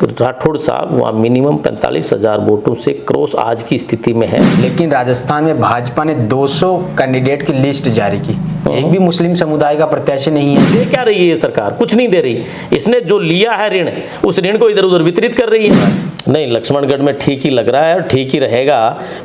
राठौड़ साहब वहाँ मिनिमम 45,000 वोटों से क्रॉस आज की स्थिति में है। लेकिन राजस्थान में भाजपा ने 200 कैंडिडेट की लिस्ट जारी की, एक भी मुस्लिम समुदाय का प्रत्याशी नहीं है। दे क्या रही है सरकार? कुछ नहीं दे रही। इसने जो लिया है ऋण, उस ऋण को इधर उधर वितरित कर रही है। नहीं, लक्ष्मणगढ़ में ठीक ही लग रहा है और ठीक ही रहेगा।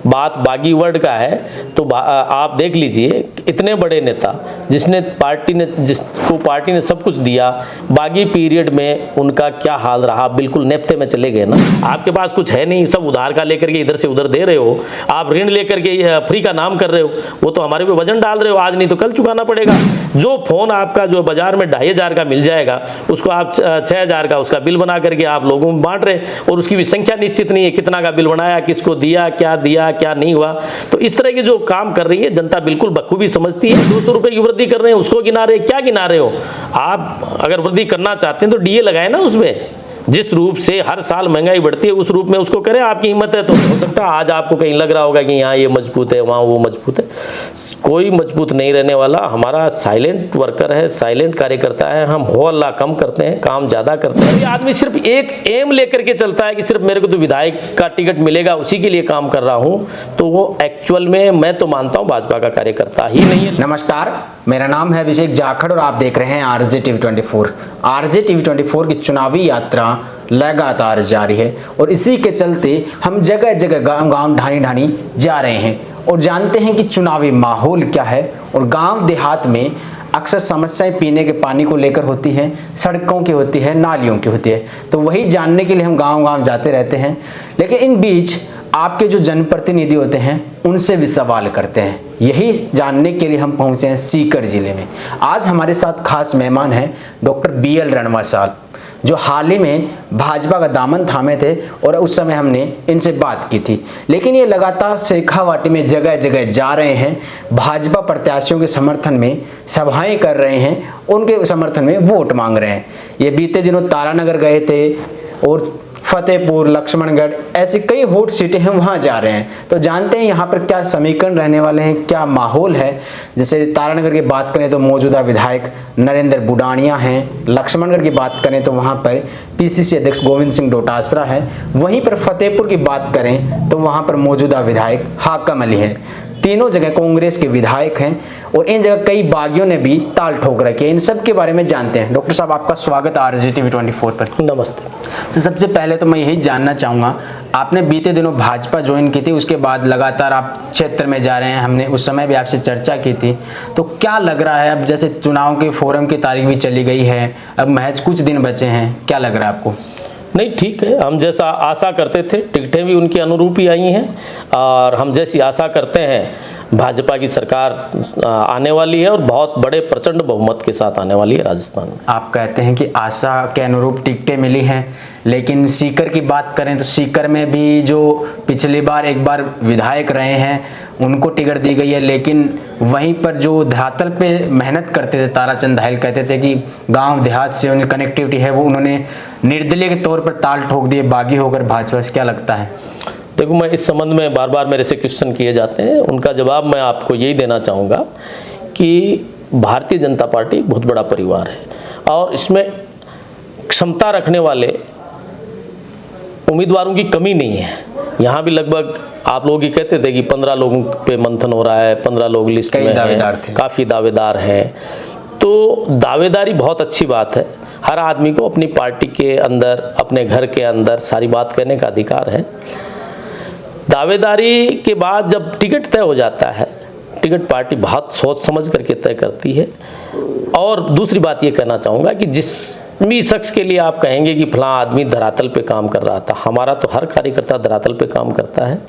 बात बागी वर्ड का है तो आप देख लीजिए, इतने बड़े नेता जिसको पार्टी ने सब कुछ दिया, बागी पीरियड में उनका क्या हाल रहा, बिल्कुल नेफ्ते में चले गए ना। आपके पास कुछ है नहीं, सब उधार का लेकर के इधर से उधर दे रहे हो, आप ऋण लेकर के फ्री का नाम कर रहे हो, वो तो हमारे पे वजन डाल रहे हो, आज नहीं तो कल चुकाना पड़ेगा। जो फोन आपका जो बाजार में 2,500 का मिल जाएगा, उसको आप 6,000 का उसका बिल बना करके आप लोगों में बांट रहे, और उसकी भी संख्या निश्चित नहीं है, कितना का बिल बनाया, किसको दिया क्या नहीं हुआ। तो इस तरह के जो काम कर रही है जनता बिल्कुल बखूबी समझती है। 200 रुपए की वृद्धि कर रहे हैं, उसको गिना रहे, क्या गिना रहे हो आप? अगर वृद्धि करना चाहते हैं तो डीए लगाए ना उसमें। जिस रूप से हर साल महंगाई बढ़ती है उस रूप में उसको करें। आपकी हिम्मत है तो हो सकता है आज आपको कहीं लग रहा होगा कि यहाँ ये मजबूत है, वहाँ वो मजबूत है। कोई मजबूत नहीं रहने वाला। हमारा साइलेंट वर्कर है, साइलेंट कार्यकर्ता है। हम हो अल्लाह कम करते हैं, काम ज़्यादा करते हैं। ये आदमी सिर्फ एक एम लेकर के चलता है कि सिर्फ मेरे को तो विधायक का टिकट मिलेगा, उसी के लिए काम कर रहा हूँ, तो वो एक्चुअल में मैं तो मानता हूँ भाजपा का कार्यकर्ता ही नहीं है। नमस्कार, मेरा नाम है अभिषेक जाखड़ और आप देख रहे हैं आरजे टीवी 24। आरजे टीवी 24 की चुनावी यात्रा लगातार जारी है और इसी के चलते हम जगह जगह गांव ढानी जा रहे हैं और जानते हैं कि चुनावी माहौल क्या है। और गांव देहात में अक्सर समस्याएं पीने के पानी को लेकर होती हैं, सड़कों की होती है, नालियों की होती है। तो वही जानने के लिए हम गांव जाते रहते हैं, लेकिन इन बीच आपके जो जनप्रतिनिधि होते हैं उनसे भी सवाल करते हैं। यही जानने के लिए हम पहुंचे हैं सीकर जिले में। आज हमारे साथ खास मेहमान हैं डॉक्टर BL रणवा साहब, जो हाल ही में भाजपा का दामन थामे थे और उस समय हमने इनसे बात की थी। लेकिन ये लगातार शेखावाटी में जगह जगह जा रहे हैं, भाजपा प्रत्याशियों के समर्थन में सभाएं कर रहे हैं, उनके समर्थन में वोट मांग रहे हैं। ये बीते दिनों तारानगर गए थे और फतेहपुर, लक्ष्मणगढ़, ऐसी कई हॉट सीटें हैं, वहाँ जा रहे हैं। तो जानते हैं यहाँ पर क्या समीकरण रहने वाले हैं, क्या माहौल है। जैसे तारानगर की बात करें तो मौजूदा विधायक नरेंद्र बुडानिया हैं, लक्ष्मणगढ़ की बात करें तो वहाँ पर PCC अध्यक्ष गोविंद सिंह डोटासरा है, वहीं पर फतेहपुर की बात करें तो वहाँ पर मौजूदा विधायक हाकम अली है। तीनों जगह कांग्रेस के विधायक हैं और इन जगह कई बागियों ने भी ताल ठोक रखे हैं। इन सब के बारे में जानते हैं। डॉक्टर साहब, आपका स्वागत है आरजे टीवी 24 पर। नमस्ते। तो सबसे पहले तो मैं यही जानना चाहूँगा, आपने बीते दिनों भाजपा ज्वाइन की थी, उसके बाद लगातार आप क्षेत्र में जा रहे हैं, हमने उस समय भी आपसे चर्चा की थी, तो क्या लग रहा है अब जैसे चुनाव के फोरम की तारीख भी चली गई है, अब महज कुछ दिन बचे हैं, क्या लग रहा है आपको? नहीं, ठीक है, हम जैसा आशा करते थे टिकटें भी उनके अनुरूप ही आई हैं और हम जैसी आशा करते हैं भाजपा की सरकार आने वाली है और बहुत बड़े प्रचंड बहुमत के साथ आने वाली है राजस्थान में। आप कहते हैं कि आशा के अनुरूप टिकटें मिली हैं, लेकिन सीकर की बात करें तो सीकर में भी जो पिछली बार एक बार विधायक रहे हैं उनको टिकट दी गई है, लेकिन वहीं पर जो धरातल पे मेहनत करते थे ताराचंद धाइल कहते थे कि गांव देहात से उनकी कनेक्टिविटी है, वो उन्होंने निर्दलीय के तौर पर ताल ठोक दिए बागी होकर भाजपा से। क्या लगता है? देखो, मैं इस संबंध में बार बार मेरे से क्वेश्चन किए जाते हैं, उनका जवाब मैं आपको यही देना चाहूँगा कि भारतीय जनता पार्टी बहुत बड़ा परिवार है और इसमें क्षमता रखने वाले उम्मीदवारों की कमी नहीं है। यहाँ भी लगभग आप लोग ही कहते थे कि 15 लोगों पे मंथन हो रहा है, 15 लोग लिस्ट में दावेदार थे, काफ़ी दावेदार हैं। तो दावेदारी बहुत अच्छी बात है। हर आदमी को अपनी पार्टी के अंदर, अपने घर के अंदर सारी बात कहने का अधिकार है। दावेदारी के बाद जब टिकट तय हो जाता है, टिकट पार्टी बहुत सोच समझ करके तय करती है। और दूसरी बात ये कहना चाहूँगा कि जिस भी शख्स के लिए आप कहेंगे कि फलां आदमी धरातल पे काम कर रहा था, हमारा तो हर कार्यकर्ता धरातल पे काम करता है।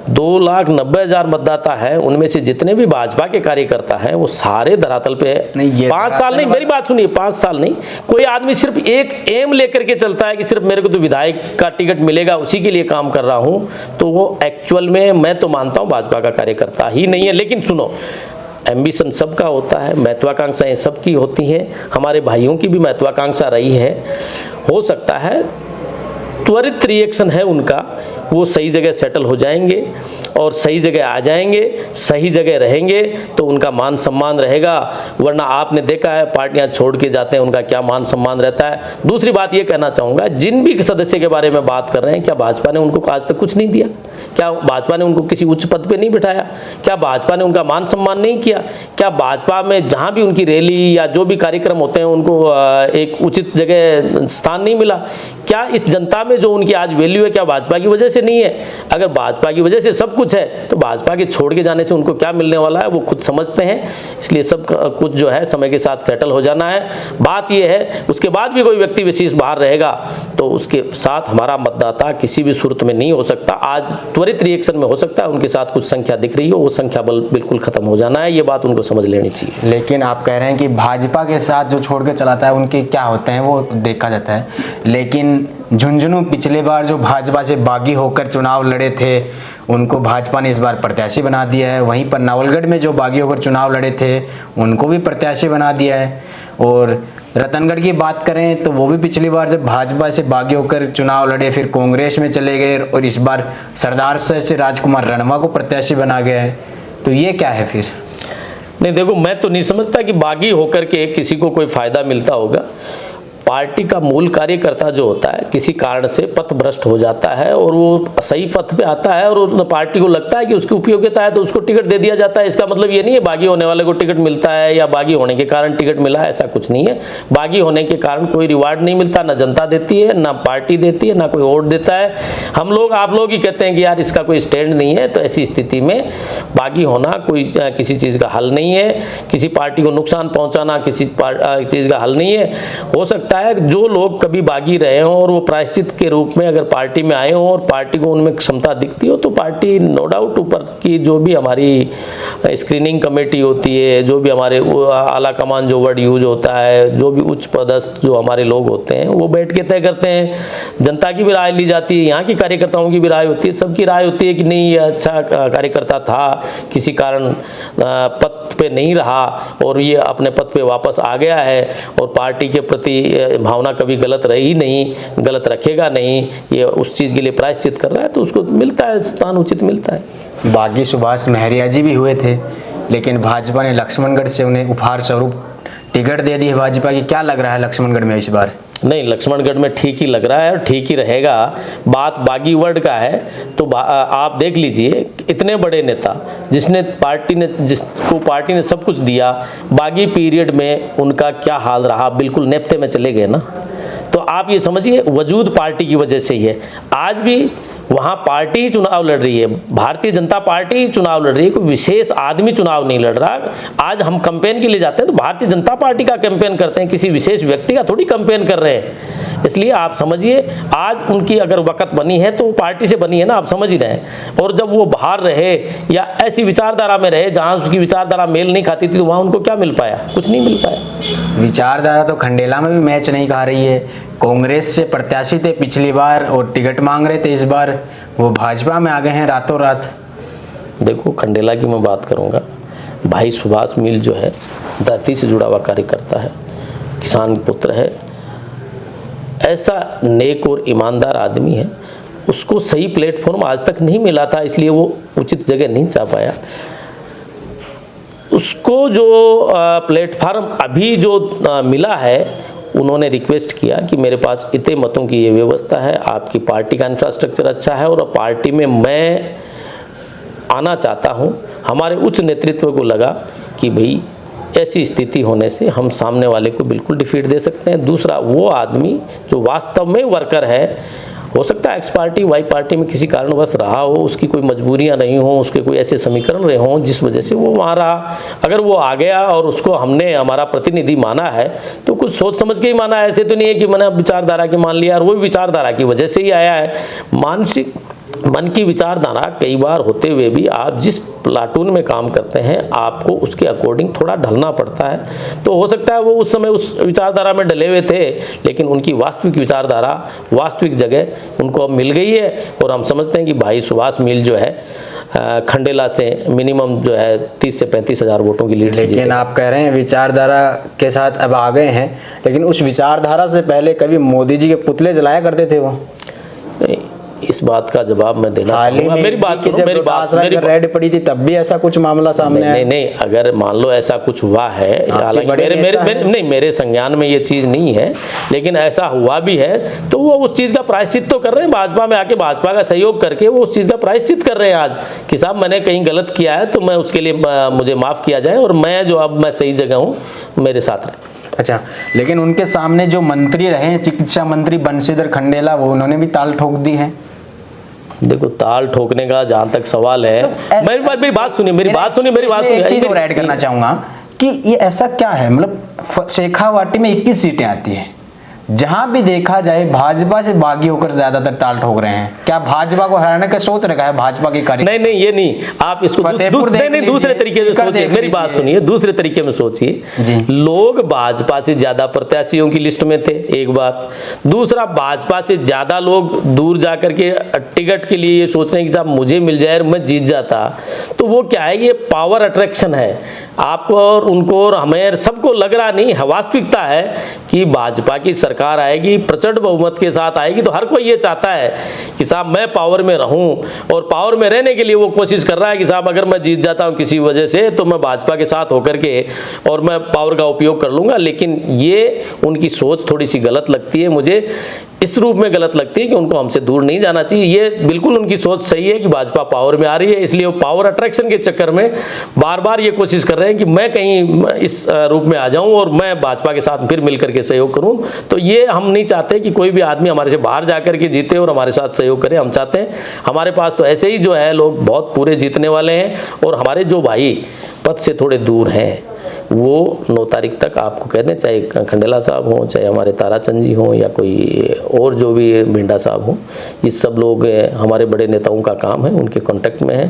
2,90,000 मतदाता हैं, उनमें से जितने भी भाजपा के कार्यकर्ता हैं वो सारे धरातल पे है। 5 साल नहीं, मेरी बात सुनिए, 5 साल नहीं, कोई आदमी सिर्फ एक एम लेकर के चलता है कि सिर्फ मेरे को तो विधायक का टिकट मिलेगा, उसी के लिए काम कर रहा हूँ, तो वो एक्चुअल में मैं तो मानता हूँ भाजपा का कार्यकर्ता ही नहीं है। लेकिन सुनो, एम्बिशन सबका होता है, महत्वाकांक्षाएं सबकी होती हैं, हमारे भाइयों की भी महत्वाकांक्षा रही है। हो सकता है त्वरित रिएक्शन है उनका, वो सही जगह सेटल हो जाएंगे और सही जगह आ जाएंगे, सही जगह रहेंगे तो उनका मान सम्मान रहेगा। वरना आपने देखा है पार्टियां छोड़ के जाते हैं उनका क्या मान सम्मान रहता है। दूसरी बात ये कहना चाहूँगा, जिन भी सदस्य के बारे में बात कर रहे हैं, क्या भाजपा ने उनको आज तक कुछ नहीं दिया? क्या भाजपा ने उनको किसी उच्च पद पे नहीं बिठाया? क्या भाजपा ने उनका मान सम्मान नहीं किया? क्या भाजपा में जहाँ भी उनकी रैली या जो भी कार्यक्रम होते हैं उनको एक उचित जगह स्थान नहीं मिला? क्या इस जनता में जो उनकी आज वैल्यू है क्या भाजपा की वजह से नहीं है? अगर भाजपा की वजह से सब कुछ है तो भाजपा के छोड़ के जाने से उनको क्या मिलने वाला है वो खुद समझते हैं। इसलिए सब कुछ जो है समय के साथ सेटल हो जाना है। बात ये है उसके बाद भी कोई व्यक्ति विशेष बाहर रहेगा तो उसके साथ हमारा मतदाता किसी भी सूरत में नहीं हो सकता। आज त्वरित रिएक्शन में हो सकता है उनके साथ कुछ संख्या दिख रही हो, वो संख्या बल बिल्कुल खत्म हो जाना है। ये बात उनको समझ लेनी चाहिए। लेकिन आप कह रहे हैं कि भाजपा के साथ जो छोड़ के चलाता है उनके क्या होते हैं वो देखा जाता है, लेकिन झुंझुनू पिछले बार जो भाजपा से बागी होकर चुनाव लड़े थे उनको भाजपा ने इस बार प्रत्याशी बना दिया है। वहीं पर नवलगढ़ में जो बागी होकर चुनाव लड़े थे उनको भी प्रत्याशी बना दिया है। और रतनगढ़ की बात करें तो वो भी पिछली बार जब भाजपा से बागी होकर चुनाव लड़े फिर कांग्रेस में चले गए और इस बार सरदार से राजकुमार रणवा को प्रत्याशी बना गया है। तो ये क्या है फिर? नहीं देखो, मैं तो नहीं समझता कि बागी होकर के किसी को कोई फायदा मिलता होगा। पार्टी का मूल कार्यकर्ता जो होता है किसी कारण से पथ भ्रष्ट हो जाता है और वो सही पथ पे आता है और पार्टी को लगता है कि उसकी उपयोगिता है तो उसको टिकट दे दिया जाता है। इसका मतलब ये नहीं है बागी होने वाले को टिकट मिलता है या बागी होने के कारण टिकट मिला है, ऐसा कुछ नहीं है। बागी होने के कारण कोई रिवार्ड नहीं मिलता, ना जनता देती है, ना पार्टी देती है, ना कोई वोट देता है। हम लोग आप लोग ही कहते हैं कि यार इसका कोई स्टैंड नहीं है। तो ऐसी स्थिति में बागी होना कोई किसी चीज़ का हल नहीं है। किसी पार्टी को नुकसान पहुँचाना किसी चीज़ का हल नहीं है। हो सकता है जो लोग कभी बागी रहे हों और वो प्रायश्चित के रूप में अगर पार्टी में आए हों और पार्टी को उनमें क्षमता दिखती हो तो पार्टी नो डाउट ऊपर की जो भी हमारी स्क्रीनिंग कमेटी होती है, जो भी हमारे आला कमान जो वर्ड यूज होता है, जो भी उच्च पदस्थ जो हमारे लोग होते हैं वो बैठ के तय करते हैं। जनता की भी राय ली जाती है, यहाँ के कार्यकर्ताओं की भी राय होती है, सबकी राय होती है कि नहीं ये अच्छा कार्यकर्ता था, किसी कारण पद पे नहीं रहा और ये अपने पद पे वापस आ गया है और पार्टी के प्रति भावना कभी गलत रही नहीं, गलत रखेगा नहीं, ये उस चीज़ के लिए प्रायश्चित कर रहा है तो उसको मिलता है स्थान, उचित मिलता है। बागी सुभाष महरिया जी भी हुए थे लेकिन भाजपा ने लक्ष्मणगढ़ से उन्हें उपहार स्वरूप टिकट दे दी है भाजपा की। क्या लग रहा है लक्ष्मणगढ़ में इस बार? नहीं, लक्ष्मणगढ़ में ठीक ही लग रहा है और ठीक ही रहेगा। बात बागी वर्ड का है तो आप देख लीजिए इतने बड़े नेता जिसको पार्टी ने सब कुछ दिया, बागी पीरियड में उनका क्या हाल रहा, बिल्कुल नेपथे में चले गए ना। तो आप ये समझिए वजूद पार्टी की वजह से ही है। आज भी वहाँ पार्टी ही चुनाव लड़ रही है, भारतीय जनता पार्टी ही चुनाव लड़ रही है, कोई विशेष आदमी चुनाव नहीं लड़ रहा। आज हम कैंपेन के लिए जाते हैं तो भारतीय जनता पार्टी का कैंपेन करते हैं, किसी विशेष व्यक्ति का थोड़ी कैंपेन कर रहे हैं। इसलिए आप समझिए आज उनकी अगर वक़्त बनी है तो वो पार्टी से बनी है ना, आप समझ ही रहे हैं। और जब वो बाहर रहे या ऐसी विचारधारा में रहे जहाँ उसकी विचारधारा मेल नहीं खाती थी तो वहाँ उनको क्या मिल पाया? कुछ नहीं मिल पाया। विचारधारा तो खंडेला में भी मैच नहीं खा रही है। कांग्रेस से प्रत्याशी थे पिछली बार और टिकट मांग रहे थे, इस बार वो भाजपा में आ गए हैं रातों रात। देखो खंडेला की मैं बात करूंगा, भाई सुभाष मील जो है धरती से जुड़ा हुआ कार्यकर्ता है, किसान पुत्र है, ऐसा नेक और ईमानदार आदमी है, उसको सही प्लेटफॉर्म आज तक नहीं मिला था इसलिए वो उचित जगह नहीं जा पाया। उसको जो प्लेटफॉर्म अभी जो मिला है उन्होंने रिक्वेस्ट किया कि मेरे पास इतने मतों की ये व्यवस्था है, आपकी पार्टी का इंफ्रास्ट्रक्चर अच्छा है और पार्टी में मैं आना चाहता हूँ। हमारे उच्च नेतृत्व को लगा कि भाई ऐसी स्थिति होने से हम सामने वाले को बिल्कुल डिफीट दे सकते हैं। दूसरा, वो आदमी जो वास्तव में वर्कर है, हो सकता है एक्स पार्टी वाई पार्टी में किसी कारणवश रहा हो, उसकी कोई मजबूरियां नहीं हो, उसके कोई ऐसे समीकरण रहे हों जिस वजह से वो वहाँ रहा। अगर वो आ गया और उसको हमने हमारा प्रतिनिधि माना है तो कुछ सोच समझ के ही माना है, ऐसे तो नहीं है कि मैंने विचारधारा के मान लिया और वो विचारधारा की वजह से ही आया है। मानसिक मन की विचारधारा कई बार होते हुए भी आप जिस प्लाटून में काम करते हैं आपको उसके अकॉर्डिंग थोड़ा ढलना पड़ता है। तो हो सकता है वो उस समय उस विचारधारा में डले हुए थे लेकिन उनकी वास्तविक विचारधारा, वास्तविक जगह उनको अब मिल गई है और हम समझते हैं कि भाई सुभाष मील जो है खंडेला से मिनिमम जो है 30 से 35 हज़ार वोटों की लीड। लेकिन आप कह रहे हैं विचारधारा के साथ अब आ गए हैं, लेकिन उस विचारधारा से पहले कभी मोदी जी के पुतले जलाया करते थे वो? इस बात का जवाब मैं देना हाल ही चाहूंगा। में मेरी बात सुनो, जब मेरी बात रेड पड़ी थी तब भी ऐसा कुछ मामला सामने आया? नहीं, अगर मान लो ऐसा कुछ हुआ है, हालांकि मेरे संज्ञान में ये चीज़ नहीं है, लेकिन ऐसा हुआ भी है तो वो उस चीज़ का प्रायश्चित तो कर रहे हैं, भाजपा में आके भाजपा का सहयोग करके वो उस चीज़ का प्रायश्चित कर रहे हैं आज कि साहब मैंने कहीं गलत किया है तो मैं उसके लिए मुझे माफ़ किया जाए और मैं जो अब मैं सही जगह हूँ, मेरे साथ रहे। अच्छा, लेकिन उनके सामने जो मंत्री रहे हैं, चिकित्सा मंत्री बंशीधर खंडेला, वो उन्होंने भी ताल ठोक दी है। देखो, ताल ठोकने का जहां तक सवाल है, मेरी बात सुनिए। एक चीज और ऐड करना चाहूंगा कि ये ऐसा क्या है, मतलब शेखावाटी में 21 सीटें आती है, जहां भी देखा जाए भाजपा से बागी होकर ज्यादातर ताल ठोक रहे हैं। क्या भाजपा को हराने का सोच रखा है भाजपा की कार्य? नहीं, ये नहीं, आप इसको दूसरे तरीके से सोचिए। मेरी बात सुनिए, दूसरे तरीके में सोचिए। लोग भाजपा से ज्यादा प्रत्याशियों की लिस्ट में थे, एक बात। दूसरा, भाजपा से ज्यादा लोग दूर जाकर के टिकट के लिए ये सोच रहे हैं कि साहब मुझे मिल जाए और मैं जीत जाता। तो वो क्या है, ये पावर अट्रैक्शन है। आपको और उनको और हमें सबको लग रहा नहीं है, वास्तविकता है कि भाजपा की सरकार आएगी, प्रचंड बहुमत के साथ आएगी, तो हर कोई ये चाहता है कि साहब मैं पावर में रहूं, और पावर में रहने के लिए वो कोशिश कर रहा है कि साहब अगर मैं जीत जाता हूं किसी वजह से तो मैं भाजपा के साथ होकर के और मैं पावर का उपयोग कर लूंगा। लेकिन ये उनकी सोच थोड़ी सी गलत लगती है मुझे, इस रूप में गलत लगती है कि उनको हमसे दूर नहीं जाना चाहिए। ये बिल्कुल उनकी सोच सही है कि भाजपा पावर में आ रही है, इसलिए वो पावर अट्रैक्शन के चक्कर में बार बार ये कोशिश कर रहे हैं कि मैं कहीं इस रूप में आ जाऊं और मैं भाजपा के साथ फिर मिलकर के सहयोग करूं। तो ये हम नहीं चाहते कि कोई भी आदमी हमारे से बाहर जाकर के जीते और हमारे साथ सहयोग करे। हम चाहते हैं, हमारे पास तो ऐसे ही जो है लोग बहुत पूरे जीतने वाले हैं, और हमारे जो भाई पद से थोड़े दूर हैं वो 9 तारीख तक आपको कह दें, चाहे खंडेला साहब हों, चाहे हमारे ताराचंद जी हों, या कोई और जो भी भिंडा साहब हों, ये सब लोग हमारे बड़े नेताओं का काम है, उनके कांटेक्ट में है,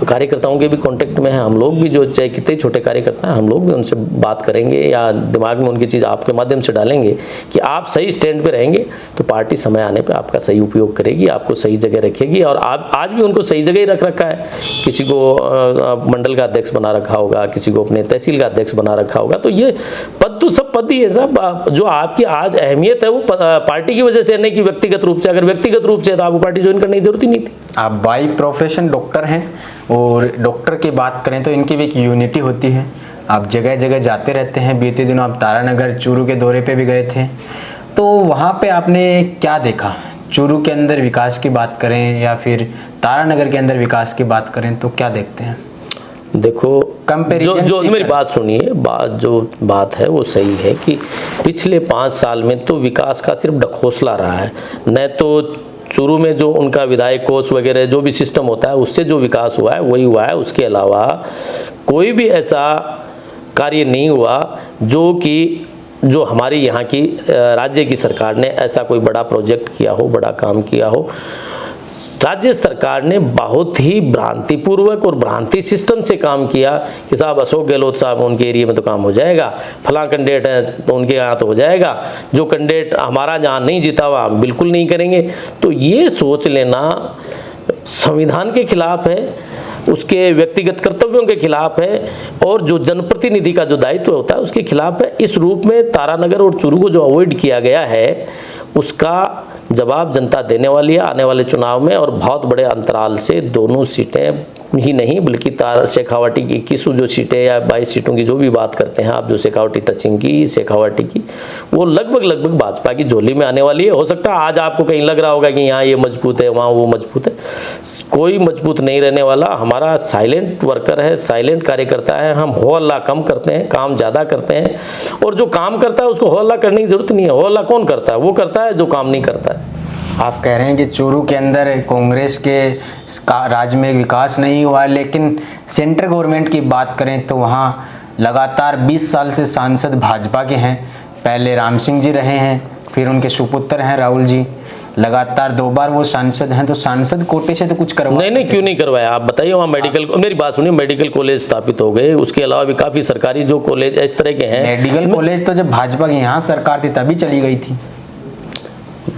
कार्यकर्ताओं के भी कांटेक्ट में है। हम लोग भी जो चाहे कितने छोटे कार्यकर्ता हैं, हम लोग भी उनसे बात करेंगे या दिमाग में उनकी चीज़ आपके माध्यम से डालेंगे कि आप सही स्टैंड पे रहेंगे तो पार्टी समय आने पे आपका सही उपयोग करेगी, आपको सही जगह रखेगी। और आप आज भी उनको सही जगह ही रख रखा है, किसी को मंडल का अध्यक्ष बना रखा होगा, किसी को अपने तहसील का अध्यक्ष बना रखा होगा। तो ये पद तो सब पद ही है साहब, जो आपकी आज अहमियत है वो पार्टी की वजह से नहीं कि व्यक्तिगत रूप से। अगर व्यक्तिगत रूप से तो आपको पार्टी ज्वाइन करने की जरूरत ही नहीं थी। आप बाई प्रोफेशन डॉक्टर हैं, और डॉक्टर की बात करें तो इनकी भी एक यूनिटी होती है। आप जगह जगह जाते रहते हैं, बीते दिनों आप तारानगर चूरू के दौरे पे भी गए थे, तो वहाँ पे आपने क्या देखा? चूरू के अंदर विकास की बात करें या फिर तारानगर के अंदर विकास की बात करें तो क्या देखते हैं? देखो, जो मेरी बात सुनिए, बात है वो सही है कि पिछले 5 साल में तो विकास का सिर्फ ढकोसला रहा है। न तो चूरू में जो उनका विधायक कोष वगैरह जो भी सिस्टम होता है उससे जो विकास हुआ है वही हुआ है, उसके अलावा कोई भी ऐसा कार्य नहीं हुआ जो हमारी यहाँ की राज्य की सरकार ने ऐसा कोई बड़ा प्रोजेक्ट किया हो, बड़ा काम किया हो। राज्य सरकार ने बहुत ही भ्रांतिपूर्वक और भ्रांति सिस्टम से काम किया कि साहब अशोक गहलोत साहब उनके एरिया में तो काम हो जाएगा, फलां कैंडिडेट है तो उनके यहाँ तो हो जाएगा, जो कैंडिडेट हमारा जहाँ नहीं जीता हुआ हम बिल्कुल नहीं करेंगे। तो ये सोच लेना संविधान के खिलाफ है, उसके व्यक्तिगत कर्तव्यों के खिलाफ है, और जो जनप्रतिनिधि का जो दायित्व होता है उसके खिलाफ है। इस रूप में तारानगर और चूरू को जो अवॉइड किया गया है उसका जवाब जनता देने वाली है आने वाले चुनाव में, और बहुत बड़े अंतराल से दोनों सीटें ही नहीं बल्कि शेखावाटी की 21 जो सीटें या 22 सीटों की जो भी बात करते हैं आप, जो शेखावाटी टचिंग की, शेखावाटी की, वो लगभग भाजपा की झोली में आने वाली है। हो सकता है आज आपको कहीं लग रहा होगा कि यहाँ ये मजबूत है वहाँ वो मजबूत है, कोई मजबूत नहीं रहने वाला। हमारा साइलेंट वर्कर है, साइलेंट कार्यकर्ता है, हम हो हल्ला कम करते हैं, काम ज़्यादा करते हैं, और जो काम करता है उसको हो हल्ला करने की जरूरत नहीं है। हो हल्ला कौन करता है? वो करता है जो काम नहीं करता है। आप कह रहे हैं कि चूरू के अंदर कांग्रेस के राज्य में विकास नहीं हुआ, लेकिन सेंट्रल गवर्नमेंट की बात करें तो वहाँ लगातार 20 साल से सांसद भाजपा के हैं। पहले राम सिंह जी रहे हैं, फिर उनके सुपुत्र हैं राहुल जी, लगातार 2 बार वो सांसद हैं। तो सांसद कोटे से तो कुछ करवा नहीं, क्यों नहीं करवाया? आप बताइए। वहाँ मेडिकल, मेरी बात सुनिए, मेडिकल कॉलेज स्थापित हो गए, उसके अलावा भी काफ़ी सरकारी जो कॉलेज इस तरह के हैं। मेडिकल कॉलेज तो जब भाजपा की यहाँ सरकार थी तभी चली गई थी।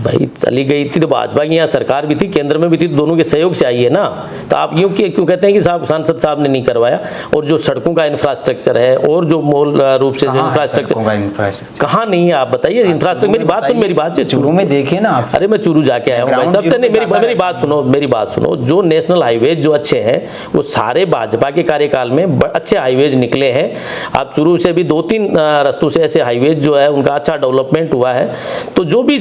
भाई चली गई थी तो भाजपा की यहाँ सरकार भी थी, केंद्र में भी थी, दोनों के सहयोग से आई है ना। तो आप यूँ क्यों कहते हैं कि साहब सांसद साहब ने नहीं करवाया? और जो सड़कों का इंफ्रास्ट्रक्चर है और जो मूल रूप से जो इंफ्रास्ट्रक्चर कहाँ नहीं है, आप बताइए। इंफ्रास्ट्रक्चर, मेरी बात चूरू में देखिए ना आप। अरे मैं चूरू जाके आया हूँ भाई, सबसे नहीं, मेरी बात सुनो। जो नेशनल हाईवे जो अच्छे हैं वो सारे भाजपा के कार्यकाल में अच्छे हाईवेज निकले हैं। आप चूरू से भी 2-3 रास्तों से ऐसे हाईवेज जो है उनका अच्छा डेवलपमेंट हुआ है। तो जो भी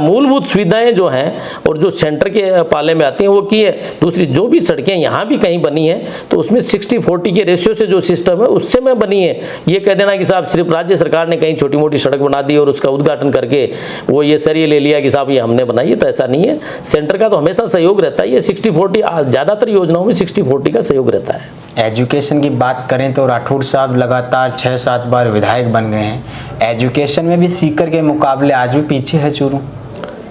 मूलभूत सुविधाएं जो हैं और जो सेंटर के पाले में आती हैं वो की है। दूसरी जो भी सड़कें यहाँ भी कहीं बनी है तो उसमें 60-40 के रेशियो से जो सिस्टम है उससे में बनी है। ये कह देना कि साहब सिर्फ राज्य सरकार ने कहीं छोटी मोटी सड़क बना दी और उसका उद्घाटन करके वो ये सर ये ले लिया कि साहब ये हमने बनाई है, तो ऐसा नहीं है। सेंटर का तो हमेशा सहयोग रहता है। ये 60-40 ज़्यादातर योजनाओं में 60-40 का सहयोग रहता है। एजुकेशन की बात करें तो राठौड़ साहब लगातार 6-7 बार विधायक बन गए हैं। एजुकेशन में भी सीकर के मुकाबले आज भी पीछे है चूरू।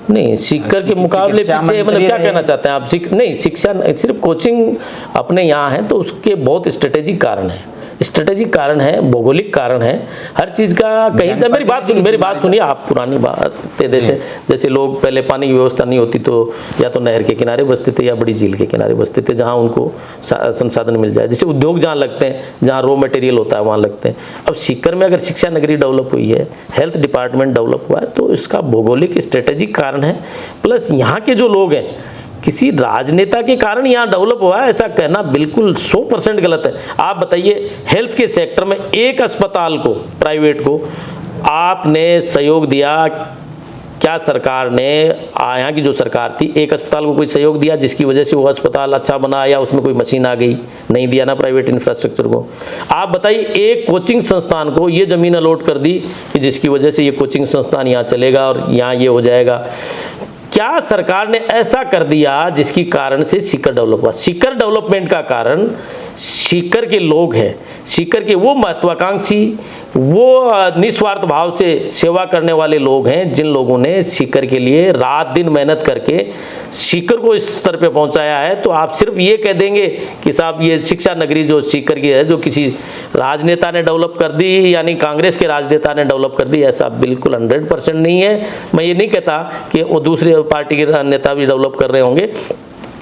नहीं, सीकर के मुकाबले पीछे, मतलब क्या कहना चाहते हैं आप? नहीं, शिक्षा सिर्फ कोचिंग अपने यहाँ है तो उसके बहुत स्ट्रेटेजिक कारण है, स्ट्रेटेजिक कारण है, भौगोलिक कारण है, हर चीज़ का कहीं जब मेरी बात सुनिए आप। पुरानी बात जैसे लोग पहले पानी की व्यवस्था नहीं होती तो या तो नहर के किनारे बसते थे या बड़ी झील के किनारे बसते थे जहाँ उनको संसाधन मिल जाए। जैसे उद्योग जहाँ लगते हैं, जहाँ रॉ मटेरियल होता है वहाँ लगते हैं। अब सीकर में अगर शिक्षा नगरी डेवलप हुई है, हेल्थ डिपार्टमेंट डेवलप हुआ है तो इसका भौगोलिक स्ट्रेटेजिक कारण है। प्लस यहाँ के जो लोग हैं किसी राजनेता के कारण यहाँ डेवलप हुआ है ऐसा कहना बिल्कुल 100% गलत है। आप बताइए, हेल्थ के सेक्टर में एक अस्पताल को, प्राइवेट को आपने सहयोग दिया क्या? सरकार ने, यहाँ की जो सरकार थी, एक अस्पताल को कोई सहयोग दिया जिसकी वजह से वो अस्पताल अच्छा बना या उसमें कोई मशीन आ गई? नहीं दिया ना प्राइवेट इंफ्रास्ट्रक्चर को। आप बताइए, एक कोचिंग संस्थान को ये ज़मीन अलॉट कर दी कि जिसकी वजह से ये कोचिंग संस्थान यहाँ चलेगा और यहाँ ये हो जाएगा। क्या सरकार ने ऐसा कर दिया जिसकी कारण से सीकर डेवलप हुआ? सीकर डेवलपमेंट का कारण सीकर के लोग हैं, सीकर के वो महत्वाकांक्षी, वो निस्वार्थ भाव से सेवा करने वाले लोग हैं जिन लोगों ने सीकर के लिए रात दिन मेहनत करके सीकर को इस स्तर पे पहुंचाया है। तो आप सिर्फ ये कह देंगे कि साहब ये शिक्षा नगरी जो सीकर की है जो किसी राजनेता ने डेवलप कर दी, यानी कांग्रेस के राजनेता ने डेवलप कर दी, ऐसा बिल्कुल 100% नहीं है। मैं ये नहीं कहता कि वो दूसरे पार्टी के नेता भी डेवलप कर रहे होंगे,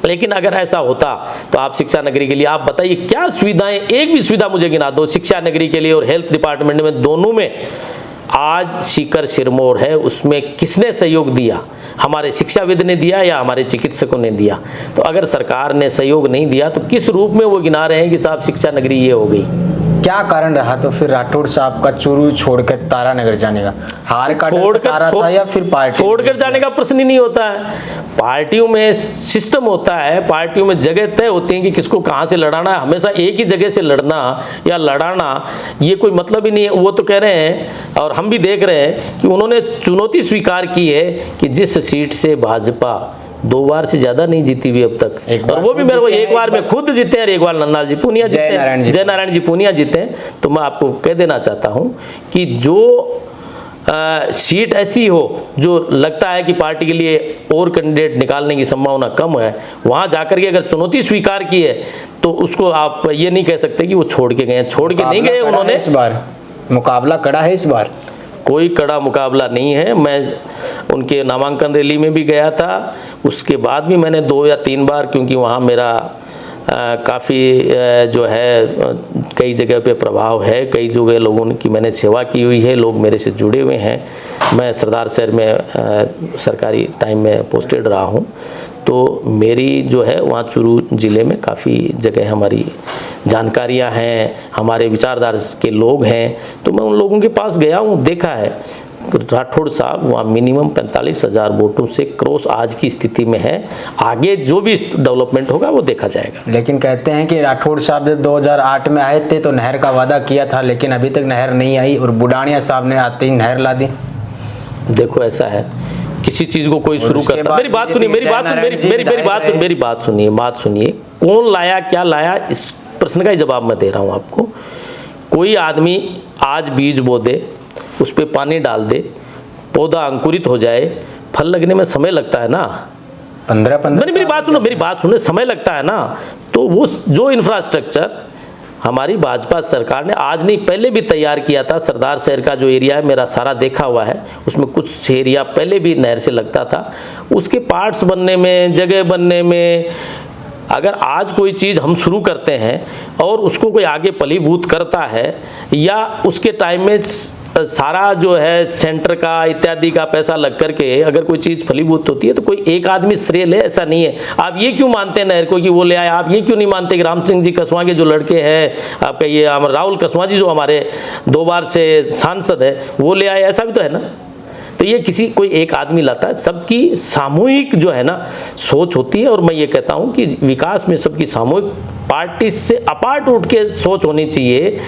लेकिन अगर ऐसा होता तो आप शिक्षा नगरी के लिए आप बताइए क्या सुविधाएं, एक भी सुविधा मुझे गिना दो शिक्षा नगरी के लिए और हेल्थ डिपार्टमेंट में, दोनों में आज सीकर सिरमौर है, उसमें किसने सहयोग दिया? हमारे शिक्षाविद ने दिया या हमारे चिकित्सकों ने दिया? तो अगर सरकार ने सहयोग नहीं दिया तो किस रूप में वो गिना रहे हैं कि साहब शिक्षा नगरी ये हो गई? क्या कारण रहा तो फिर राठौड़ साहब का चूरू छोड़कर तारानगर जाने का? हार का था या फिर पार्टी छोड़कर जाने का प्रश्न ही नहीं होता है। पार्टियों में सिस्टम होता है, पार्टियों में जगह तय होती है कि किसको कहाँ से लड़ाना है। हमेशा एक ही जगह से लड़ना या लड़ाना ये कोई मतलब ही नहीं है। वो तो कह रहे हैं और हम भी देख रहे हैं कि उन्होंने चुनौती स्वीकार की है कि जिस सीट से भाजपा 2 बार से ज्यादा नहीं जीती हुई अब तक, और वो भी मेरे को एक बार में खुद जीते हैं, एक बार नंदलाल जी पूनिया जीते हैं, जय नारायण जी पूनिया जीते हैं। तो मैं आपको कह देना चाहता हूं कि जो सीट ऐसी हो जो लगता है कि पार्टी के लिए और कैंडिडेट निकालने की संभावना कम है, वहां जाकर के अगर चुनौती स्वीकार की है तो उसको आप ये नहीं कह सकते कि वो छोड़ के गए। छोड़ के नहीं गए उन्होंने। इस बार मुकाबला कड़ा है, इस बार कोई कड़ा मुकाबला नहीं है। मैं उनके नामांकन रैली में भी गया था, उसके बाद भी मैंने 2 या 3 बार, क्योंकि वहाँ मेरा काफ़ी जो है कई जगह पे प्रभाव है, कई जगह लोगों की मैंने सेवा की हुई है, लोग मेरे से जुड़े हुए हैं। मैं सरदार शहर में सरकारी टाइम में पोस्टेड रहा हूँ, तो मेरी जो है वहाँ चूरू ज़िले में काफ़ी जगह हमारी जानकारियाँ हैं, हमारे विचारधारा के लोग हैं। तो मैं उन लोगों के पास गया हूँ, देखा है। राठौड़ साहब वहाँ मिनिमम 45,000 वोटों से क्रॉस आज की स्थिति में है। आगे जो भी डेवलपमेंट होगा वो देखा जाएगा। लेकिन कहते हैं कि राठौड़ साहब जब 2008 में आए थे तो नहर का वादा किया था, लेकिन अभी तक नहर नहीं आई, और बुडानिया साहब ने आते ही नहर ला दी। देखो ऐसा है, किसी चीज़ को कोई शुरू करता, मेरी बात सुनिए, मेरी बात सुनिए, कौन लाया क्या लाया, इस प्रश्न का ही जवाब मैं दे रहा हूँ आपको। कोई आदमी आज बीज बो दे, उस पर पानी डाल दे, पौधा अंकुरित हो जाए, फल लगने में समय लगता है ना, 15 मेरी बात सुनो, समय लगता है ना। तो वो जो इंफ्रास्ट्रक्चर हमारी भाजपा सरकार ने आज नहीं पहले भी तैयार किया था। सरदार शहर का जो एरिया है मेरा सारा देखा हुआ है, उसमें कुछ एरिया पहले भी नहर से लगता था। उसके पार्ट्स बनने में, जगह बनने में, अगर आज कोई चीज़ हम शुरू करते हैं और उसको कोई आगे फलीभूत करता है या उसके टाइम में सारा जो है सेंटर का इत्यादि का पैसा लग करके अगर कोई चीज़ फलीभूत होती है तो कोई एक आदमी श्रेय ले, ऐसा नहीं है। आप ये क्यों मानते हैं नहर को कि वो ले आए? आप ये क्यों नहीं मानते कि राम सिंह जी कसवा के जो लड़के हैं आपका ये राहुल कसवा जी जो हमारे 2 बार से सांसद है वो ले आए? ऐसा भी तो है ना। तो ये किसी कोई एक आदमी लाता है, सबकी सामूहिक जो है ना सोच होती है। और मैं ये कहता हूँ कि विकास में सबकी सामूहिक पार्टी से अपार्ट उठ के सोच होनी चाहिए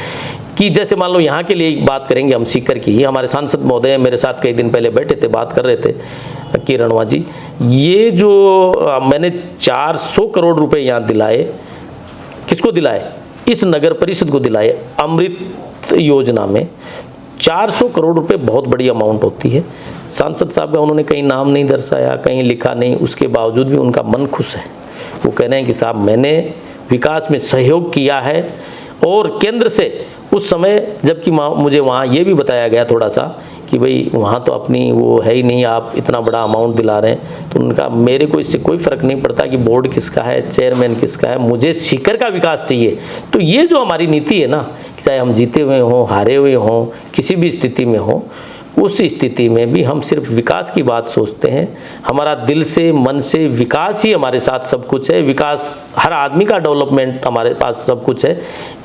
कि जैसे मान लो यहाँ के लिए एक बात करेंगे हम सीकर की, हमारे सांसद महोदय मेरे साथ कई दिन पहले बैठे थे, बात कर रहे थे किरणवा जी, ये जो मैंने 400 करोड़ रुपए यहाँ दिलाए, किसको दिलाए? इस नगर परिषद को दिलाए। अमृत योजना में 400 करोड़ रुपए बहुत बड़ी अमाउंट होती है। सांसद साहब का उन्होंने कहीं नाम नहीं दर्शाया, कहीं लिखा नहीं, उसके बावजूद भी उनका मन खुश है। वो कह रहे हैं कि साहब मैंने विकास में सहयोग किया है। और केंद्र से उस समय जबकि मुझे वहाँ ये भी बताया गया थोड़ा सा कि भाई वहाँ तो अपनी वो है ही नहीं, आप इतना बड़ा अमाउंट दिला रहे हैं, तो उनका मेरे को इससे कोई फ़र्क नहीं पड़ता कि बोर्ड किसका है, चेयरमैन किसका है, मुझे सीकर का विकास चाहिए। तो ये जो हमारी नीति है ना, चाहे हम जीते हुए हों, हारे हुए हों, किसी भी स्थिति में हों, उस स्थिति में भी हम सिर्फ विकास की बात सोचते हैं। हमारा दिल से, मन से विकास ही हमारे साथ सब कुछ है। विकास, हर आदमी का डेवलपमेंट हमारे पास सब कुछ है।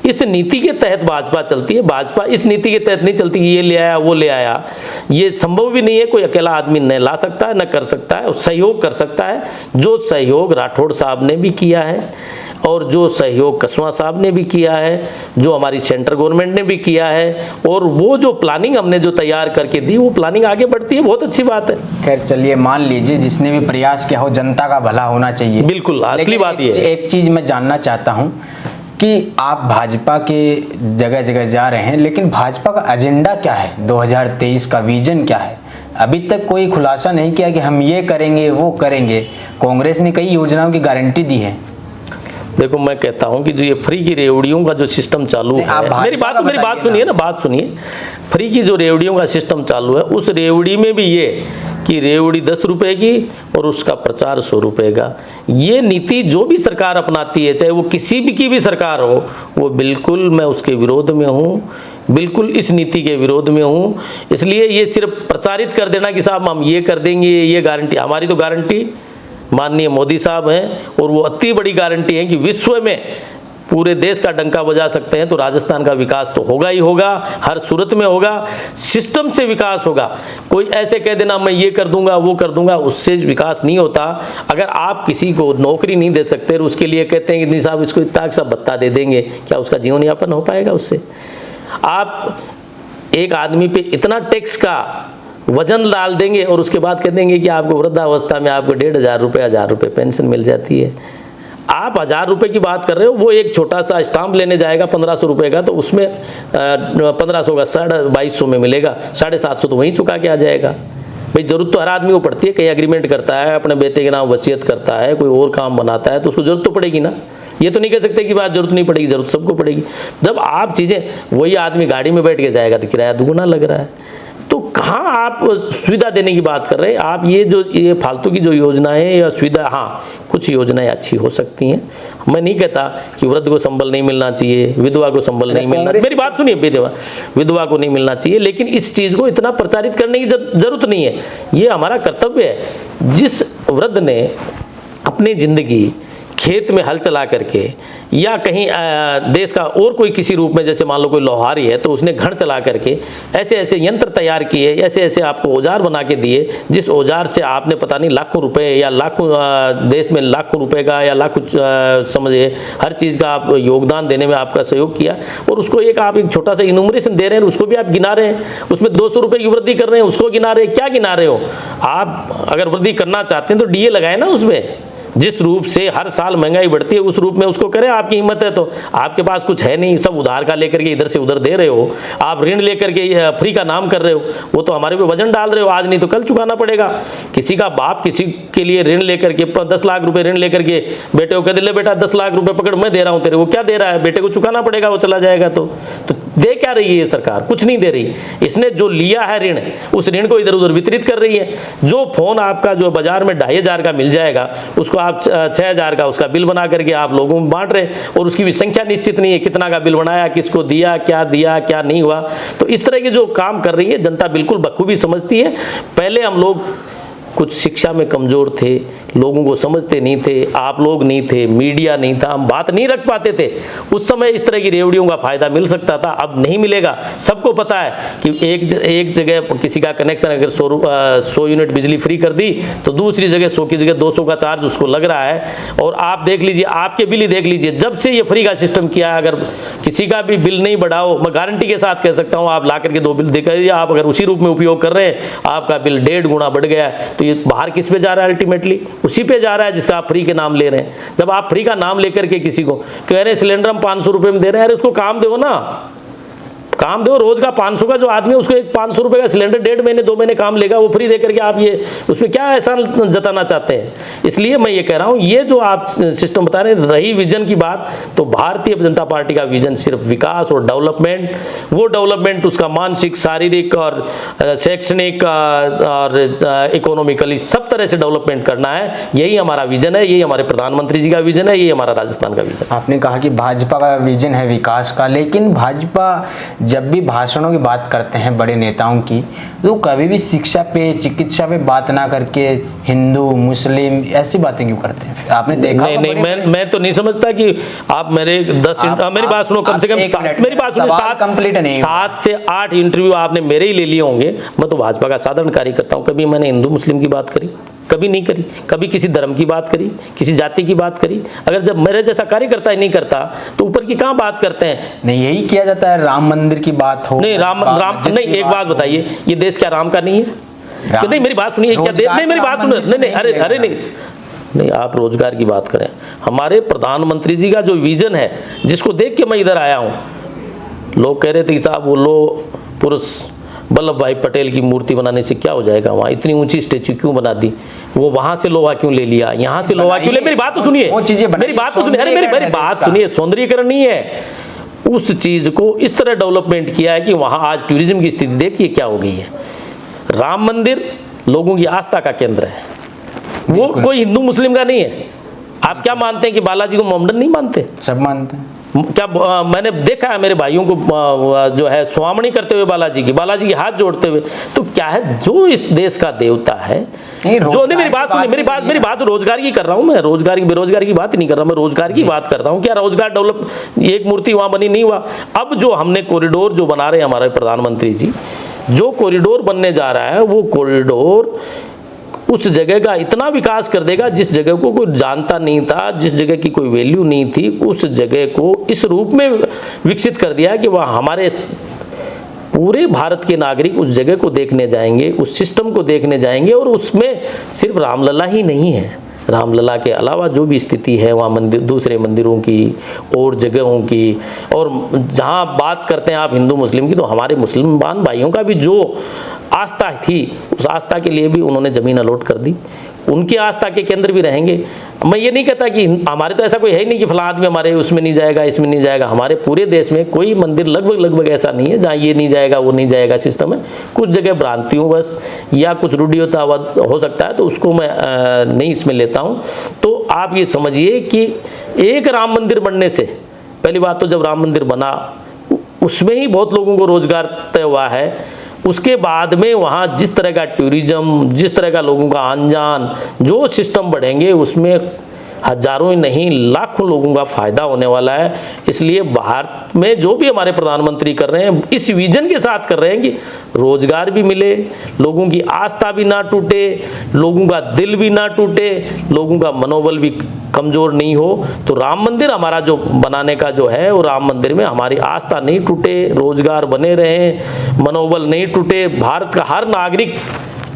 इस नीति के तहत भाजपा चलती है। भाजपा इस नीति के तहत नहीं चलती कि ये ले आया, वो ले आया। ये संभव भी नहीं है, कोई अकेला आदमी न ला सकता है, न कर सकता है। सहयोग कर सकता है, जो सहयोग राठौड़ साहब ने भी किया है और जो सहयोग कसवा साहब ने भी किया है, जो हमारी सेंट्रल गवर्नमेंट ने भी किया है, और वो जो प्लानिंग हमने जो तैयार करके दी, वो प्लानिंग आगे बढ़ती है, बहुत अच्छी बात है। खैर चलिए, मान लीजिए जिसने भी प्रयास किया हो, जनता का भला होना चाहिए। बिल्कुल, असली बात ये है। एक चीज़ मैं जानना चाहता हूँ कि आप भाजपा के जगह जगह जा रहे हैं, लेकिन भाजपा का एजेंडा क्या है? 2023 का विजन क्या है? अभी तक कोई खुलासा नहीं किया कि हम ये करेंगे, वो करेंगे। कांग्रेस ने कई योजनाओं की गारंटी दी है। देखो, मैं कहता हूं कि जो ये फ्री की रेवड़ियों का जो सिस्टम चालू है, मेरी बात सुनिए ना, बात सुनिए। फ्री की जो रेवड़ियों का सिस्टम चालू है, उस रेवड़ी में भी ये कि रेवड़ी 10 रुपए की और उसका प्रचार 100 रुपए का। ये नीति जो भी सरकार अपनाती है, चाहे वो किसी भी की भी सरकार हो, वो बिल्कुल मैं उसके विरोध में हूँ, बिल्कुल इस नीति के विरोध में हूँ। इसलिए ये सिर्फ प्रचारित कर देना कि साहब हम ये कर देंगे, ये गारंटी, हमारी तो गारंटी माननीय मोदी साहब हैं, और वो अति बड़ी गारंटी है कि विश्व में पूरे देश का डंका बजा सकते हैं। तो राजस्थान का विकास तो होगा ही होगा, हर सूरत में होगा, सिस्टम से विकास होगा। कोई ऐसे कह देना मैं ये कर दूंगा, वो कर दूंगा, उससे विकास नहीं होता। अगर आप किसी को नौकरी नहीं दे सकते और उसके लिए कहते हैं कि नहीं साहब इसको इतना सा भत्ता दे देंगे, क्या उसका जीवन यापन हो पाएगा उससे? आप एक आदमी पे इतना टैक्स का वजन डाल देंगे और उसके बाद कह देंगे कि आपको वृद्धावस्था में आपको 1,500 रुपये, 1,000 रुपये पेंशन मिल जाती है। आप 1,000 रुपये की बात कर रहे हो, वो एक छोटा सा स्टाम्प लेने जाएगा 1500 रुपये का, तो उसमें 1500 का 2250 में मिलेगा, 750 तो वहीं चुका के आ जाएगा। भाई जरूरत तो हर आदमी को पड़ती है, कहीं एग्रीमेंट करता है, अपने बेटे के नाम वसीयत करता है, कोई और काम बनाता है, तो उसको जरूरत तो पड़ेगी ना। ये तो नहीं कह सकते कि बात जरूरत नहीं पड़ेगी, जरूरत सबको पड़ेगी। जब आप चीज़ें, वही आदमी गाड़ी में बैठ के जाएगा तो किराया दुगुना लग रहा है। तो कहाँ आप सुविधा देने की बात कर रहे हैं? आप ये फालतू की जो योजनाएं या सुविधा, हाँ कुछ योजनाएं अच्छी हो सकती हैं। मैं नहीं कहता कि वृद्ध को संबल नहीं मिलना चाहिए, विधवा को संबल नहीं मिलना चाहिए, मेरी बात सुनिए, विधवा को नहीं मिलना चाहिए, लेकिन इस चीज़ को इतना प्रचारित करने की जरूरत नहीं है। ये हमारा कर्तव्य है। जिस वृद्ध ने अपनी जिंदगी खेत में हल चला करके या कहीं देश का और कोई किसी रूप में, जैसे मान लो कोई लोहारी है तो उसने घर चला करके ऐसे ऐसे यंत्र तैयार किए, ऐसे ऐसे आपको औजार बना के दिए, जिस औजार से आपने पता नहीं लाखों रुपए या लाखों देश में लाखों रुपए का या लाखों समझिए हर चीज़ का आप योगदान देने में आपका सहयोग किया, और उसको आप एक छोटा सा इनुमरेशन दे रहे हैं, उसको भी आप गिना रहे हैं, उसमें 200 रुपये की वृद्धि कर रहे हैं, उसको गिना रहे हैं। क्या गिना रहे हो आप? अगर वृद्धि करना चाहते हैं तो डीए लगाए ना उसमें, जिस रूप से हर साल महंगाई बढ़ती है उस रूप में उसको करें। आपकी हिम्मत है तो, आपके पास कुछ है नहीं, सब उधार का लेकर के इधर से उधर दे रहे हो, आप ऋण लेकर के फ्री का नाम कर रहे हो, वो तो हमारे पे वजन डाल रहे हो, आज नहीं तो कल चुकाना पड़ेगा। किसी का बाप किसी के लिए ऋण लेकर के 10 लाख रुपए ऋण लेकर के बेटे को कह दे, ले बेटा 10 लाख रुपए पकड़ मैं दे रहा हूं तेरे, वो क्या दे रहा है, बेटे को चुकाना पड़ेगा, वो चला जाएगा। तो दे क्या रही है ये सरकार? कुछ नहीं दे रही। इसने जो लिया है ऋण, उस ऋण को इधर उधर वितरित कर रही है। जो फोन आपका जो बाजार में 2500 का मिल जाएगा, उसको आप 6000 का उसका बिल बना करके आप लोगों में बांट रहे, और उसकी भी संख्या निश्चित नहीं है, कितना का बिल बनाया, किसको दिया क्या नहीं हुआ। तो इस तरह के जो काम कर रही है जनता बिल्कुल बखूबी समझती है। पहले हम लोग कुछ शिक्षा में कमजोर थे, लोगों को समझते नहीं थे, आप लोग नहीं थे, मीडिया नहीं था, हम बात नहीं रख पाते थे। उस समय इस तरह की रेवड़ियों का फायदा मिल सकता था, अब नहीं मिलेगा। सबको पता है कि एक जगह किसी का कनेक्शन अगर 100 यूनिट बिजली फ्री कर दी तो दूसरी जगह 100 की जगह 200 का चार्ज उसको लग रहा है। और आप देख लीजिए, आपके बिल ही देख लीजिए, जब से ये फ्री का सिस्टम किया है, अगर किसी का भी बिल नहीं बढ़ाओ, मैं गारंटी के साथ कह सकता हूँ, आप ला करके 2 बिल दिखाइए, आप अगर उसी रूप में उपयोग कर रहे हैं, आपका बिल 1.5 गुना बढ़ गया है। तो ये बाहर किस पे जा रहा है? अल्टीमेटली उसी पे जा रहा है जिसका आप फ्री के नाम ले रहे हैं। जब आप फ्री का नाम लेकर के किसी को कह रहे हैं सिलेंडर हम 500 रुपए में दे रहे हैं, अरे उसको काम दो ना, काम दो। रोज का 500 का जो आदमी है उसको एक 500 रुपए का सिलेंडर 1.5 महीने 2 महीने काम लेगा, वो फ्री देकर के आप ये उसमें क्या ऐसा जताना चाहते हैं? इसलिए मैं ये कह रहा हूँ, ये जो आप सिस्टम बता रहे हैं, रही विजन की बात, तो भारतीय जनता पार्टी का विजन सिर्फ विकास और डेवलपमेंट, वो डेवलपमेंट उसका मानसिक, शारीरिक और शैक्षणिक और इकोनॉमिकली सब तरह से डेवलपमेंट करना है। यही हमारा विजन है, यही हमारे प्रधानमंत्री जी का विजन है, यही हमारा राजस्थान का विजन है। आपने कहा कि भाजपा का विजन है विकास का, लेकिन भाजपा जब भी भाषणों की बात करते हैं बड़े नेताओं की, तो कभी भी शिक्षा पे, चिकित्सा पे बात ना करके हिंदू मुस्लिम ऐसी बातें क्यों करते हैं? आपने देखा? नहीं, मैं तो नहीं समझता कि आप मेरे 10 मेरी बात सुनो, कम से कम मेरी बात सुनो, 7 से 8 इंटरव्यू आपने मेरे ही ले लिए होंगे। मैं तो भाजपा का साधारण कार्यकर्ता हूँ, कभी मैंने हिंदू मुस्लिम की बात करी? कभी नहीं करी। कभी किसी धर्म की बात करी, किसी जाति की बात करी? अगर जब मेरे जैसा कार्यकर्ता ही नहीं करता तो ऊपर की कहाँ बात करते हैं? नहीं, यही किया जाता है, राम मंदिर की बात हो। नहीं, राम नहीं, एक बात बताइए, ये देश क्या राम का नहीं है? नहीं, मेरी बात सुनिए, क्या देश नहीं, मेरी बात सुनिए, नहीं, अरे नहीं, आप रोजगार की बात करें। हमारे प्रधानमंत्री जी का जो विजन है, जिसको देख के मैं इधर आया हूँ, लोग कह रहे थे साहब वो लो पुरुष वल्लभ भाई पटेल की मूर्ति बनाने से क्या हो जाएगा, वहाँ इतनी ऊंची स्टेच्यू क्यों बना दी, वो वहां से लोहा क्यों ले लिया, यहाँ से लोहा क्यों ले? मेरी बात तो सुनिए, मेरी बात तो सुनिए, अरे मेरी बात सुनिए, सौंदर्यीकरण नहीं है, उस चीज को इस तरह डेवलपमेंट किया है कि वहां आज टूरिज्म की स्थिति देखिए क्या हो गई है। राम मंदिर लोगों की आस्था का केंद्र है, वो कोई हिंदू मुस्लिम का नहीं है। आप क्या मानते हैं कि बालाजी को मोमडन नहीं मानते? सब मानते हैं। क्या मैंने देखा है मेरे भाइयों को जो है स्वामणी करते हुए बालाजी की हाथ जोड़ते हुए। तो क्या है, जो इस देश का देवता है, जो नहीं, मेरी बात सुनिए, मेरी बात रोजगार की कर रहा हूं मैं, रोजगार की बेरोजगार की बात नहीं कर रहा, मैं रोजगार की बात करता हूं। क्या रोजगार डेवलप, एक मूर्ति वहां बनी नहीं हुआ। अब जो हमने कॉरिडोर जो बना रहे हैं हमारे प्रधानमंत्री जी, जो कॉरिडोर बनने जा रहा है, वो कॉरिडोर उस जगह का इतना विकास कर देगा जिस जगह को कोई जानता नहीं था, जिस जगह की कोई वैल्यू नहीं थी, उस जगह को इस रूप में विकसित कर दिया कि वह हमारे पूरे भारत के नागरिक उस जगह को देखने जाएंगे, उस सिस्टम को देखने जाएंगे। और उसमें सिर्फ रामलला ही नहीं है, रामलला के अलावा जो भी स्थिति है वहाँ मंदिर, दूसरे मंदिरों की और जगहों की, और जहाँ बात करते हैं आप हिंदू मुस्लिम की, तो हमारे मुसलमान भाइयों का भी जो आस्था थी, उस आस्था के लिए भी उन्होंने ज़मीन अलॉट कर दी, उनकी आस्था के केंद्र भी रहेंगे। मैं ये नहीं कहता कि हमारे तो ऐसा कोई है ही नहीं कि फला आदमी हमारे उसमें नहीं जाएगा, इसमें नहीं जाएगा। हमारे पूरे देश में कोई मंदिर लगभग ऐसा नहीं है जहाँ ये नहीं जाएगा वो नहीं जाएगा सिस्टम है। कुछ जगह भ्रांतियों बस या कुछ रूढ़ियोतावाद हो सकता है, तो उसको मैं नहीं इसमें लेता हूँ। तो आप ये समझिए कि एक राम मंदिर बनने से, पहली बात तो जब राम मंदिर बना उसमें ही बहुत लोगों को रोजगार तय हुआ है। उसके बाद में वहाँ जिस तरह का टूरिज्म, जिस तरह का लोगों का आन जान, जो सिस्टम बढ़ेंगे उसमें हजारों ही नहीं लाखों लोगों का फायदा होने वाला है। इसलिए भारत में जो भी हमारे प्रधानमंत्री कर रहे हैं, इस विजन के साथ कर रहे हैं कि रोजगार भी मिले, लोगों की आस्था भी ना टूटे, लोगों का दिल भी ना टूटे, लोगों का मनोबल भी कमजोर नहीं हो। तो राम मंदिर हमारा जो बनाने का जो है, वो राम मंदिर में हमारी आस्था नहीं टूटे, रोजगार बने रहे, मनोबल नहीं टूटे, भारत का हर नागरिक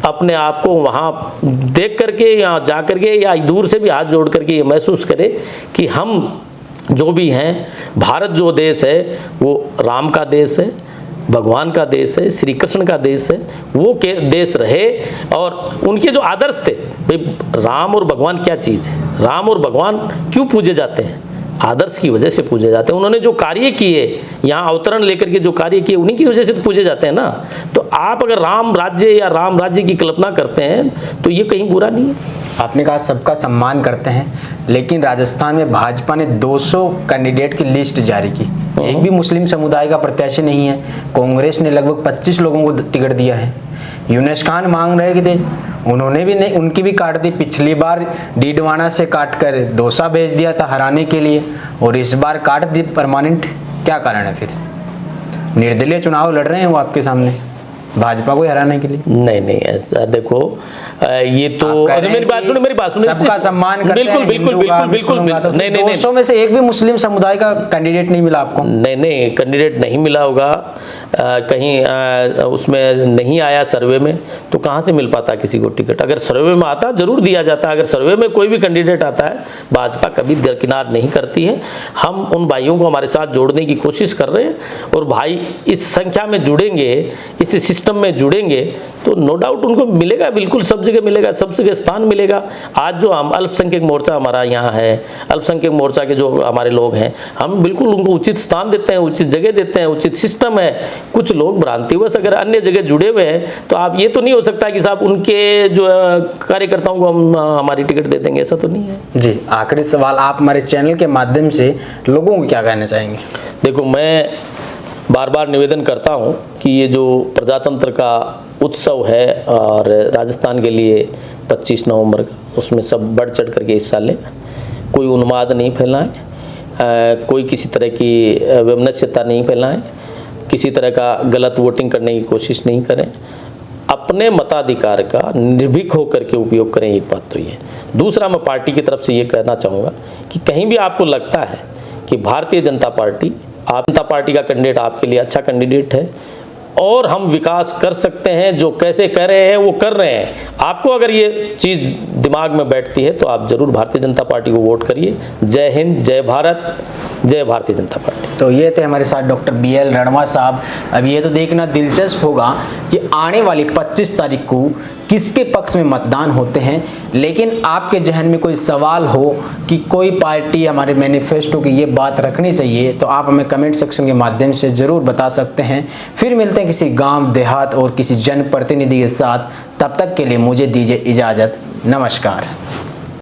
अपने आप को वहाँ देख करके या जा करके या दूर से भी हाथ जोड़ करके ये महसूस करे कि हम जो भी हैं, भारत जो देश है वो राम का देश है, भगवान का देश है, श्री कृष्ण का देश है, वो के देश रहे। और उनके जो आदर्श थे, भाई राम और भगवान क्या चीज़ है, राम और भगवान क्यों पूजे जाते हैं, आदर्श की वजह से पूजे जाते हैं। उन्होंने जो कार्य किए, यहाँ अवतरण लेकर के जो कार्य किए, उन्हीं की वजह से तो पूजे जाते हैं ना। तो आप अगर राम राज्य या राम राज्य की कल्पना करते हैं तो ये कहीं बुरा नहीं है। आपने कहा सबका सम्मान करते हैं, लेकिन राजस्थान में भाजपा ने 200 कैंडिडेट की लिस्ट जारी की, एक भी मुस्लिम समुदाय का प्रत्याशी नहीं है। कांग्रेस ने लगभग 25 लोगों को टिकट दिया है। यूनुस खान मांग रहे थे, उन्होंने भी नहीं, उनकी भी काट दी। पिछली बार डीडवाना से काट कर दौसा भेज दिया था हराने के लिए, और इस बार काट दी परमानेंट। क्या कारण है फिर? निर्दलीय चुनाव लड़ रहे हैं वो आपके सामने भाजपा को हराने के लिए? नहीं, ऐसा देखो, ये तो मेरी बात सुनो, सबका सम्मान करते हैं, बिल्कुल। नहीं 200 में से एक भी मुस्लिम समुदाय का कैंडिडेट नहीं मिला आपको? नहीं, कैंडिडेट नहीं मिला होगा, कहीं उसमें नहीं आया सर्वे में, तो कहाँ से मिल पाता किसी को टिकट? अगर सर्वे में आता जरूर दिया जाता। अगर सर्वे में कोई भी कैंडिडेट आता है, भाजपा कभी दरकिनार नहीं करती है। हम उन भाइयों को हमारे साथ जोड़ने की कोशिश कर रहे हैं, और भाई इस संख्या में जुड़ेंगे, इस सिस्टम में जुड़ेंगे तो नो डाउट उनको मिलेगा, बिल्कुल सब जगह मिलेगा, सब जगह स्थान मिलेगा। आज जो हम अल्पसंख्यक मोर्चा हमारा यहाँ है, अल्पसंख्यक मोर्चा के जो हमारे लोग हैं, हम बिल्कुल उनको उचित स्थान देते हैं, उचित जगह देते हैं, उचित सिस्टम है। कुछ लोग भ्रांतिवश अगर अन्य जगह जुड़े हुए हैं तो आप ये तो नहीं हो सकता कि साहब उनके जो कार्यकर्ताओं को हम हमारी टिकट दे देंगे, ऐसा तो नहीं है। जी, आखिरी सवाल, आप हमारे चैनल के माध्यम से लोगों को क्या कहना चाहेंगे? देखो, मैं बार बार निवेदन करता हूँ कि ये जो प्रजातंत्र का उत्सव है और राजस्थान के लिए 25 नवंबर का, उसमें सब बढ़ चढ़ करके हिस्सा लें, कोई उन्माद नहीं फैलाएं, कोई किसी तरह की वैमनस्यता नहीं फैलाएं, किसी तरह का गलत वोटिंग करने की कोशिश नहीं करें, अपने मताधिकार का निर्भीक होकर के उपयोग करें। एक बात तो ये। दूसरा, मैं पार्टी की तरफ से ये कहना चाहूँगा कि कहीं भी आपको लगता है कि भारतीय जनता पार्टी का कैंडिडेट आपके लिए अच्छा कैंडिडेट है और हम विकास कर सकते हैं, जो कैसे कर रहे हैं वो कर रहे हैं, आपको अगर ये चीज़ दिमाग में बैठती है तो आप जरूर भारतीय जनता पार्टी को वोट करिए। जय हिंद, जय भारत, जय भारतीय जनता पार्टी। तो ये थे हमारे साथ डॉक्टर BL रणवा साहब। अब ये तो देखना दिलचस्प होगा कि आने वाली 25 तारीख को किसके पक्ष में मतदान होते हैं। लेकिन आपके जहन में कोई सवाल हो कि कोई पार्टी हमारे मैनिफेस्टो की ये बात रखनी चाहिए, तो आप हमें कमेंट सेक्शन के माध्यम से ज़रूर बता सकते हैं। फिर मिलते हैं किसी गांव देहात और किसी जनप्रतिनिधि के साथ। तब तक के लिए मुझे दीजिए इजाज़त। नमस्कार।